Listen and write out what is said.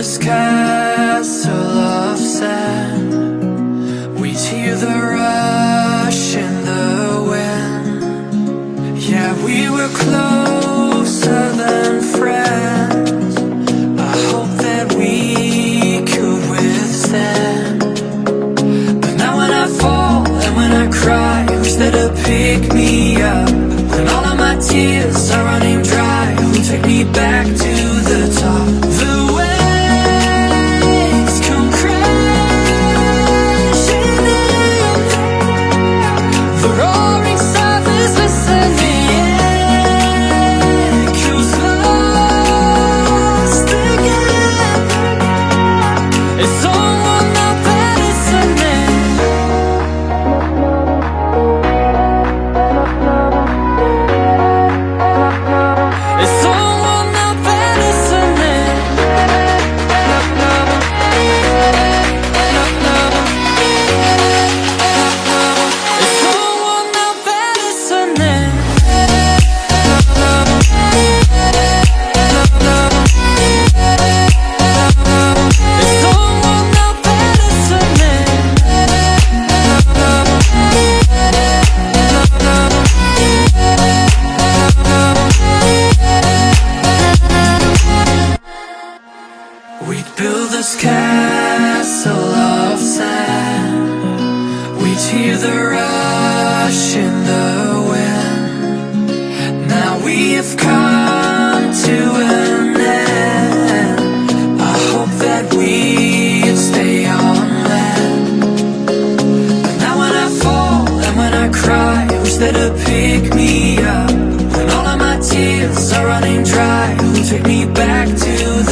this castle of sand. We'd hear the rush in the wind. Yeah, we were closer than friends. I hope that we could withstand. But now when I fall and when I cry, who's there to pick me up? When all of my tears are running dry, who'll take me back to the top? The waves come crashing in, the roaring surface listening, echoes lost again. Is someone out there listening? Is someone out there listening? Is someone out there listening? Is someone out there listening? We'd build this castle of sand. We'd hear the rush in the wind. Now we have come to an end. I hope that we'd stay on land. But now when I fall and when I cry, who's there to pick me up? When all of my tears are running dry, who'll take me back to the